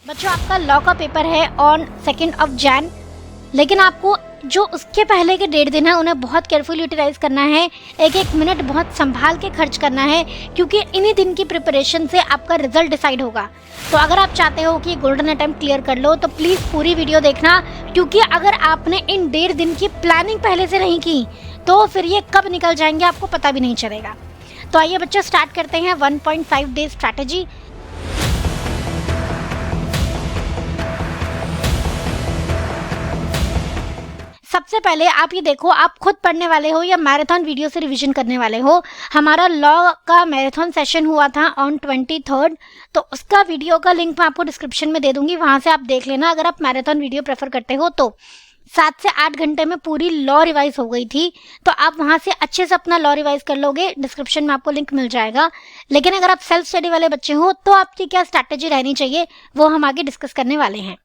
बच्चों आपका लॉ का पेपर है ऑन 2 जैन, लेकिन आपको जो उसके पहले के 1.5 दिन है उन्हें बहुत केयरफुल यूटिलाइज करना है। एक एक मिनट बहुत संभाल के खर्च करना है, क्योंकि इन्हीं दिन की प्रिपरेशन से आपका रिजल्ट डिसाइड होगा। तो अगर आप चाहते हो कि गोल्डन अटेम्प्ट क्लियर कर लो तो प्लीज़ पूरी वीडियो देखना, क्योंकि अगर आपने इन 1.5 दिन की प्लानिंग पहले से नहीं की तो फिर ये कब निकल जाएंगे आपको पता भी नहीं चलेगा। तो आइए बच्चों स्टार्ट करते हैं 1.5 डे स्ट्रैटेजी। सबसे पहले आप ये देखो, आप खुद पढ़ने वाले हो या मैराथन वीडियो से रिवीजन करने वाले हो। हमारा लॉ का मैराथन सेशन हुआ था ऑन 23rd, तो उसका वीडियो का लिंक मैं आपको डिस्क्रिप्शन में दे दूंगी, वहां से आप देख लेना अगर आप मैराथन वीडियो प्रेफर करते हो तो। 7 से 8 घंटे में पूरी लॉ रिवाइज हो गई थी, तो आप वहां से अच्छे से अपना लॉ रिवाइज कर लोगे। डिस्क्रिप्शन में आपको लिंक मिल जाएगा। लेकिन अगर आप सेल्फ स्टडी वाले बच्चे हो तो आपकी क्या स्ट्रैटेजी रहनी चाहिए वो हम आगे डिस्कस करने वाले हैं।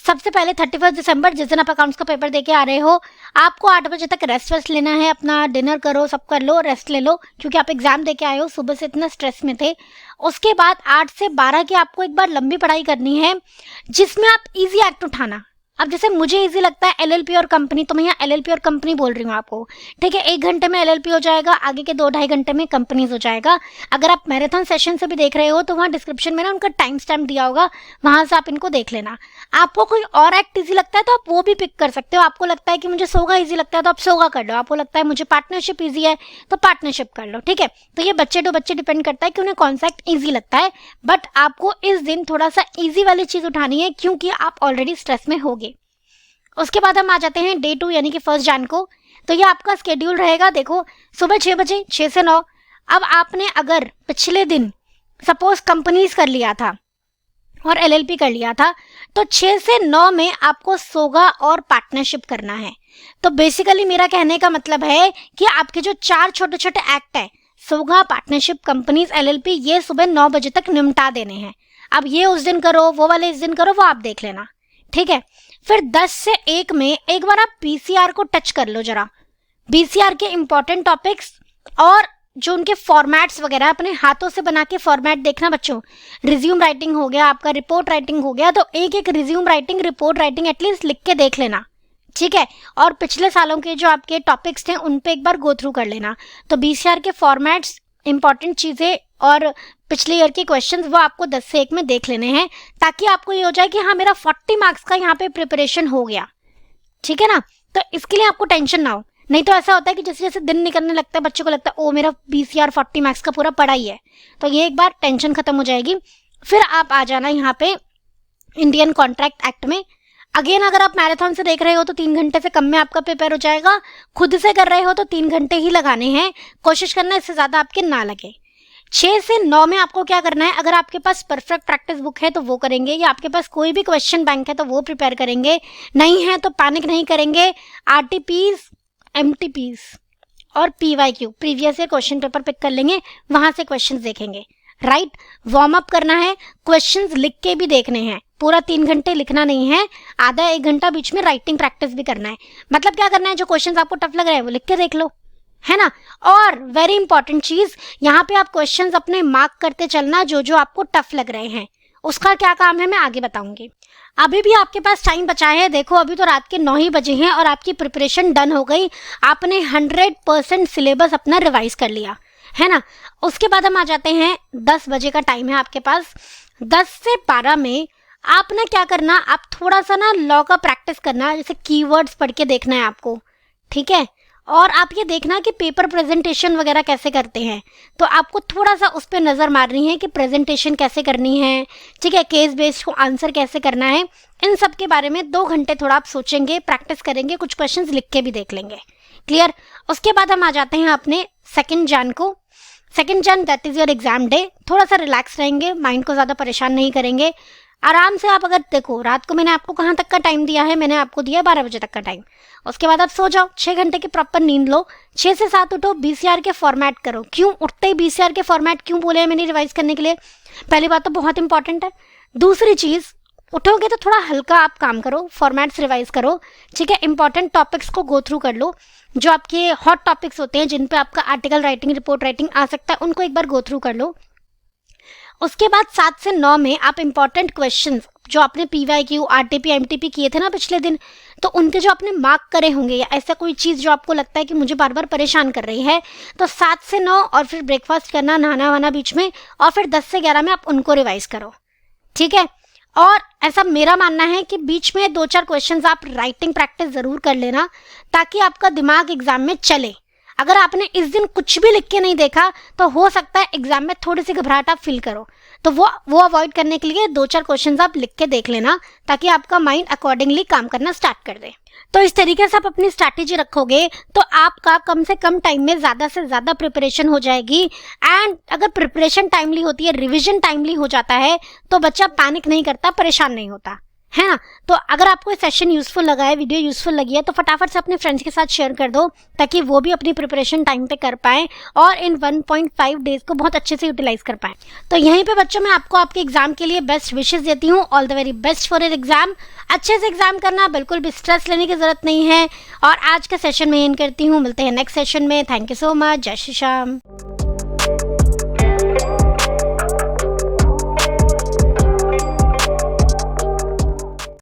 सबसे पहले 31 दिसंबर, जिस दिन आप अकाउंट्स का पेपर देके आ रहे हो, आपको 8 बजे तक रेस्ट लेना है। अपना डिनर करो, सब कर लो, रेस्ट ले लो, क्योंकि आप एग्जाम देके आए हो, सुबह से इतना स्ट्रेस में थे। उसके बाद 8 से 12 की आपको एक बार लंबी पढ़ाई करनी है, जिसमें आप इजी एक्ट उठाना। अब जैसे मुझे इजी लगता है एलएलपी और कंपनी, तो मैं यहाँ एलएलपी और कंपनी बोल रही हूँ आपको, ठीक है। 1 घंटे में एलएलपी हो जाएगा, आगे के 2-2.5 घंटे में कंपनीज हो जाएगा। अगर आप मैराथन सेशन से भी देख रहे हो तो वहाँ डिस्क्रिप्शन में ना उनका टाइम स्टैम्प दिया होगा, वहां से आप इनको देख लेना। आपको कोई और एक्ट इजी लगता है तो आप वो भी पिक कर सकते हो। आपको लगता है कि मुझे सोगा इजी लगता है तो आप सोगा कर लो, आपको लगता है मुझे पार्टनरशिप इजी है तो पार्टनरशिप कर लो, ठीक है। तो ये बच्चे टू बच्चे डिपेंड करता है कि उन्हें कौन सा एक्ट ईजी लगता है, बट आपको इस दिन थोड़ा सा ईजी वाली चीज उठानी है, क्योंकि आप ऑलरेडी स्ट्रेस में होगे। उसके बाद हम आ जाते हैं डे 2 यानी कि 1 जैन को। तो ये आपका स्केड्यूल रहेगा। देखो, सुबह 6 बजे 6 से 9। अब आपने अगर पिछले दिन सपोज कंपनीज कर लिया था और एलएलपी कर लिया था, तो 6 से 9 में आपको सोगा और पार्टनरशिप करना है। तो बेसिकली मेरा कहने का मतलब है कि आपके जो 4 छोटे छोटे एक्ट है, सोगा, पार्टनरशिप, कंपनीज, एलएलपी, ये सुबह 9 बजे तक निपटा देने हैं। अब ये उस दिन करो, वो वाले इस दिन करो, वो आप देख लेना, ठीक है। फिर 10 से 1 में एक बार आप बीसीआर को टच कर लो जरा। बीसीआर के इंपॉर्टेंट टॉपिक्स और जो उनके फॉर्मेट्स वगैरह अपने हाथों से बना के फॉर्मेट देखना बच्चों। रिज्यूम राइटिंग हो गया आपका, रिपोर्ट राइटिंग हो गया, तो एक एक resume writing, report writing at least लिख के देख लेना, ठीक है। और पिछले सालों के जो आपके टॉपिक्स थे उन पे एक बार गो थ्रू कर लेना। तो बीसीआर के फॉर्मेट्स, इंपॉर्टेंट चीजें और पिछले ईयर के क्वेश्चंस वो आपको 10 से 1 में देख लेने हैं, ताकि आपको ये हो जाए कि हाँ मेरा 40 मार्क्स का यहाँ पे प्रिपरेशन हो गया, ठीक है ना। तो इसके लिए आपको टेंशन ना हो। नहीं तो ऐसा होता है कि जैसे जैसे दिन निकलने लगता है बच्चों को लगता है ओ मेरा बीसीआर 40 मार्क्स का पूरा पढ़ा ही है, तो ये एक बार टेंशन खत्म हो जाएगी। फिर आप आ जाना यहाँ पे इंडियन कॉन्ट्रैक्ट एक्ट में। अगेन अगर आप मैराथन से देख रहे हो तो 3 घंटे से कम में आपका पेपर हो जाएगा। खुद से कर रहे हो तो 3 घंटे ही लगाने हैं, कोशिश करना इससे ज्यादा आपके ना लगे। 6 से 9 में आपको क्या करना है, अगर आपके पास परफेक्ट प्रैक्टिस बुक है तो वो करेंगे, या आपके पास कोई भी क्वेश्चन बैंक है तो वो प्रिपेयर करेंगे। नहीं है तो पैनिक नहीं करेंगे, आरटीपीज, एमटीपीज और PYQ, previous year question paper pick कर लेंगे, वहां से क्वेश्चंस देखेंगे, राइट। वार्म अप करना है, क्वेश्चंस लिख के भी देखने हैं, पूरा 3 घंटे लिखना नहीं है, आधा 1 घंटा बीच में राइटिंग प्रैक्टिस भी करना है। मतलब क्या करना है, जो क्वेश्चंस आपको टफ लग रहे हैं वो लिख के देख लो, है ना। और वेरी इंपॉर्टेंट चीज, यहाँ पे आप क्वेश्चंस अपने मार्क करते चलना, जो जो आपको टफ लग रहे हैं। उसका क्या काम है मैं आगे बताऊंगी। अभी भी आपके पास टाइम बचा है। देखो अभी तो रात के 9 ही बजे हैं और आपकी प्रिपरेशन डन हो गई, आपने 100% सिलेबस अपना रिवाइज कर लिया, है ना। उसके बाद हम आ जाते हैं 10 बजे का टाइम है आपके पास। 10 से 12 में आपने क्या करना, आप थोड़ा सा ना लॉ का प्रैक्टिस करना, जैसे कीवर्ड्स पढ़ के देखना है आपको, ठीक है। और आप ये देखना कि पेपर प्रेजेंटेशन वगैरह कैसे करते हैं, तो आपको थोड़ा सा उस पर नज़र मारनी है कि प्रेजेंटेशन कैसे करनी है, ठीक है। केस बेस्ड को आंसर कैसे करना है, इन सब के बारे में 2 घंटे थोड़ा आप सोचेंगे, प्रैक्टिस करेंगे, कुछ क्वेश्चंस लिख के भी देख लेंगे, क्लियर। उसके बाद हम आ जाते हैं अपने 2 जैन को। 2 Jain that is your exam day. थोड़ा सा रिलैक्स रहेंगे, माइंड को ज़्यादा परेशान नहीं करेंगे, आराम से। आप अगर देखो रात को मैंने आपको कहाँ तक का टाइम दिया है, मैंने आपको दिया 12 बजे तक का टाइम। उसके बाद आप सो जाओ, 6 घंटे की प्रॉपर नींद लो, 6 से 7 उठो, बीसीआर के फॉर्मेट करो। क्यों उठते ही बीसीआर के फॉर्मेट क्यों बोले हैं मैंने रिवाइज करने के लिए, पहली बात तो बहुत इंपॉर्टेंट है। दूसरी चीज, उठोगे तो थोड़ा हल्का आप काम करो, फॉर्मेट्स रिवाइज करो, ठीक है। इंपॉर्टेंट टॉपिक्स को गो थ्रू कर लो, जो आपके हॉट टॉपिक्स होते हैं जिन पे आपका आर्टिकल राइटिंग, रिपोर्ट राइटिंग आ सकता है, उनको एक बार गो थ्रू कर लो। उसके बाद 7 से 9 में आप इंपॉर्टेंट क्वेश्चंस जो आपने PYQ, RTP, MTP किए थे ना पिछले दिन, तो उनके जो आपने मार्क करे होंगे या ऐसा कोई चीज़ जो आपको लगता है कि मुझे बार बार परेशान कर रही है, तो 7 से 9 और फिर ब्रेकफास्ट करना, नहाना वाना बीच में, और फिर 10 से 11 में आप उनको रिवाइज करो, ठीक है। और ऐसा मेरा मानना है कि बीच में 2-4 क्वेश्चंस आप राइटिंग प्रैक्टिस ज़रूर कर लेना, ताकि आपका दिमाग एग्जाम में चले। अगर आपने इस दिन कुछ भी लिख के नहीं देखा तो हो सकता है एग्जाम में थोड़ी सी घबराहट आप फील करो, तो वो अवॉइड करने के लिए 2-4 क्वेश्चंस आप लिख के देख लेना, ताकि आपका माइंड अकॉर्डिंगली काम करना स्टार्ट कर दे। तो इस तरीके से आप अपनी स्ट्रैटेजी रखोगे तो आपका कम से कम टाइम में ज़्यादा से ज़्यादा प्रिपरेशन हो जाएगी। एंड अगर प्रिपरेशन टाइमली होती है, रिविजन टाइमली हो जाता है, तो बच्चा पैनिक नहीं करता, परेशान नहीं होता, है ना। तो अगर आपको ये सेशन यूजफुल लगा है, वीडियो यूजफुल लगी है, तो फटाफट से अपने फ्रेंड्स के साथ शेयर कर दो, ताकि वो भी अपनी प्रिपरेशन टाइम पे कर पाएँ और इन 1.5 डेज को बहुत अच्छे से यूटिलाइज कर पाएँ। तो यहीं पे बच्चों मैं आपको आपके एग्जाम के लिए बेस्ट विशेस देती हूँ। All the very best for your exam. अच्छे से एग्जाम करना, बिल्कुल भी स्ट्रेस लेने की जरूरत नहीं है। और आज का सेशन में एंड करती हूँ, मिलते हैं नेक्स्ट सेशन में। Thank you so much. जय श्री श्याम।